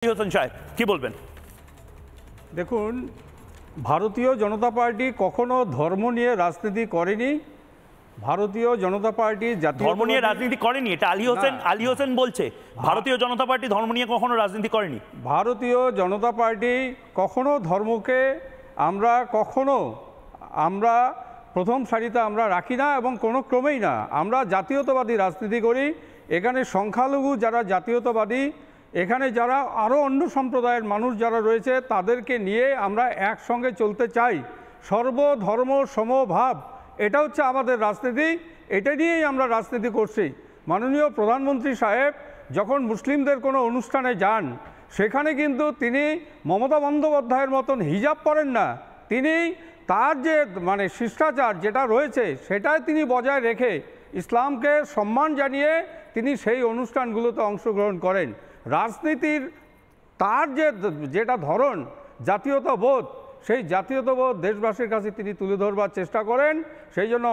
হোসেন সাহেব কি বলবেন? দেখুন, ভারতীয় জনতা পার্টি কখনো ধর্ম নিয়ে রাজনীতি করেনি। ভারতীয় জনতা পার্টি ধর্ম নিয়ে রাজনীতি করেনি, এটা আলী হোসেন বলছে। ভারতীয় জনতা পার্টি ধর্ম নিয়ে কখনো রাজনীতি করেনি। ভারতীয় জনতা পার্টি কখনো ধর্মকে আমরা প্রথম সারিতে আমরা রাখি না এবং কোনো ক্রমেই না। আমরা জাতীয়তাবাদী রাজনীতি করি। এখানে সংখ্যালঘু যারা জাতীয়তাবাদী, এখানে যারা আরও অন্য সম্প্রদায়ের মানুষ যারা রয়েছে তাদেরকে নিয়ে আমরা একসঙ্গে চলতে চাই। সর্বধর্ম সমভাব, এটা হচ্ছে আমাদের রাজনীতি। এটা নিয়েই আমরা রাজনীতি করছি। মাননীয় প্রধানমন্ত্রী সাহেব যখন মুসলিমদের কোনো অনুষ্ঠানে যান, সেখানে কিন্তু তিনি মমতা বন্দ্যোপাধ্যায়ের মতন হিজাব পরেন না। তিনি তার যে শিষ্টাচার যেটা রয়েছে সেটাই তিনি বজায় রেখে ইসলামকে সম্মান জানিয়ে তিনি সেই অনুষ্ঠানগুলোতে অংশগ্রহণ করেন। রাজনীতির তার যেটা ধরন জাতীয়তাবোধ, সেই জাতীয়তাবোধ দেশবাসীর কাছে তিনি তুলে ধরবার চেষ্টা করেন। সেই জন্য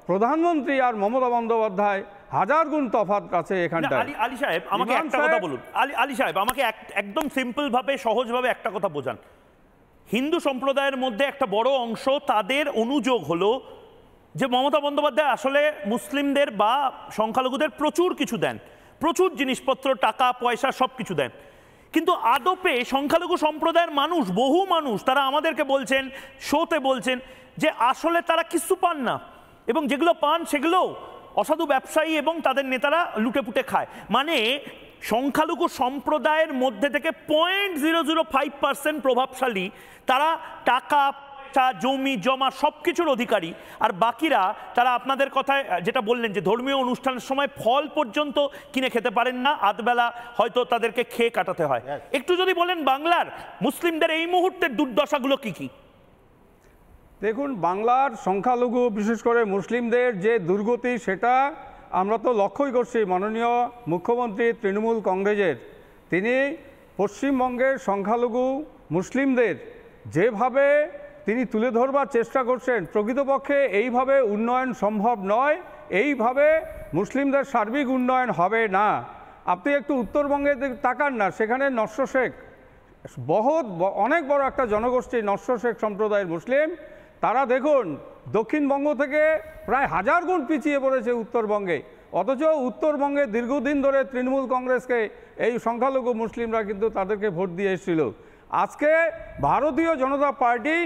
প্রধানমন্ত্রী আর মমতা বন্দ্যোপাধ্যায় হাজার গুণ তফাৎ আছে এখানটায়। আলী সাহেব আমাকে একটা কথা বলুন। আলী সাহেব আমাকে একদম সিম্পল ভাবে সহজভাবে একটা কথা বোঝান। হিন্দু সম্প্রদায়ের মধ্যে একটা বড় অংশ তাদের অনুযোগ হলো যে মমতা বন্দ্যোপাধ্যায় আসলে মুসলিমদের বা সংখ্যালঘুদের প্রচুর কিছু দেন, প্রচুর জিনিসপত্র, টাকা পয়সা সব কিছু দেন। কিন্তু আদপে সংখ্যালঘু সম্প্রদায়ের মানুষ, বহু মানুষ, তারা আমাদেরকে বলছেন, শোতে বলছেন যে আসলে তারা কিছু পান না এবং যেগুলো পান সেগুলো অসাধু ব্যবসায়ী এবং তাদের নেতারা লুটেপুটে খায়। মানে সংখ্যালঘু সম্প্রদায়ের মধ্যে থেকে 0.005% প্রভাবশালী, তারা টাকা জমি জমা সব কিছুর অধিকারী, আর বাকিরা তারা আপনাদের কথায় যেটা বললেন যে ধর্মীয় অনুষ্ঠানের সময় ফল পর্যন্ত কিনে খেতে পারেন না, আধবেলা হয়তো তাদেরকে খেয়ে কাটাতে হয়। একটু যদি বলেন বাংলার মুসলিমদের এই মুহূর্তের দুর্দশাগুলো কি কি? দেখুন, বাংলার সংখ্যালঘু বিশেষ করে মুসলিমদের যে দুর্গতি সেটা আমরা তো লক্ষ্যই করছি। মাননীয় মুখ্যমন্ত্রী তৃণমূল কংগ্রেসের, তিনি পশ্চিমবঙ্গের সংখ্যালঘু মুসলিমদের যেভাবে তিনি তুলে ধরবার চেষ্টা করছেন, প্রকৃতপক্ষে এইভাবে উন্নয়ন সম্ভব নয়, এইভাবে মুসলিমদের সার্বিক উন্নয়ন হবে না। আপনি একটু উত্তরবঙ্গে তাকান না, সেখানে নস্য শেখ অনেক বড় একটা জনগোষ্ঠী, নস্য শেখ সম্প্রদায়ের মুসলিম। তারা দেখুন দক্ষিণবঙ্গ থেকে প্রায় 1000 গুণ পিছিয়ে পড়েছে উত্তরবঙ্গে, অথচ উত্তরবঙ্গে দীর্ঘদিন ধরে তৃণমূল কংগ্রেসকে এই সংখ্যালঘু মুসলিমরা কিন্তু তাদেরকে ভোট দিয়ে এসেছিল। আজকে ভারতীয় জনতা পার্টি,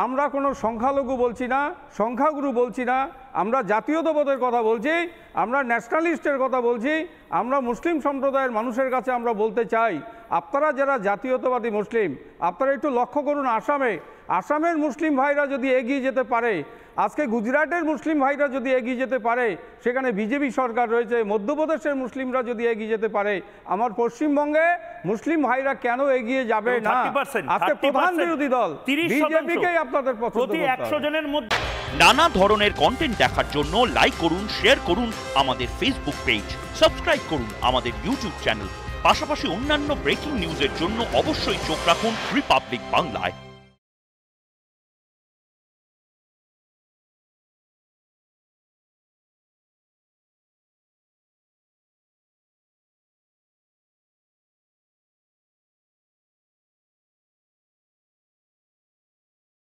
আমরা কোনো সংখ্যালঘু বলছি না, সংখ্যাগুরু বলছি না, আমরা জাতীয়তাবোধের কথা বলছি, আমরা ন্যাশনালিস্টের কথা বলছি। আমরা মুসলিম সম্প্রদায়ের মানুষের কাছে আমরা বলতে চাই, আপনারা যারা জাতীয়তাবাদী মুসলিম, আপনারা একটু লক্ষ্য করুন আসামের মুসলিম ভাইরা যদি এগিয়ে যেতে পারে, আজকে গুজরাটের মুসলিম ভাইরা যদি এগিয়ে যেতে পারে, সেখানে বিজেপি সরকার রয়েছে, মধ্যপ্রদেশের মুসলিমরা যদি এগিয়ে যেতে পারে, আমার পশ্চিমবঙ্গে মুসলিম ভাইরা কেন এগিয়ে যাবে না? আজকে প্রধান বিরোধী দল বিজেপিকেই আপনাদের প্রতি 100 জনের মধ্যে। নানা ধরনের কন্টেন্ট দেখার জন্য লাইক করুন, শেয়ার করুন আমাদের ফেসবুক পেজ, সাবস্ক্রাইব করুন আমাদের ইউটিউব চ্যানেল। পাশাপাশি অন্যান্য ব্রেকিং নিউজের জন্য অবশ্যই চোখ রাখুন রিপাবলিক বাংলায়।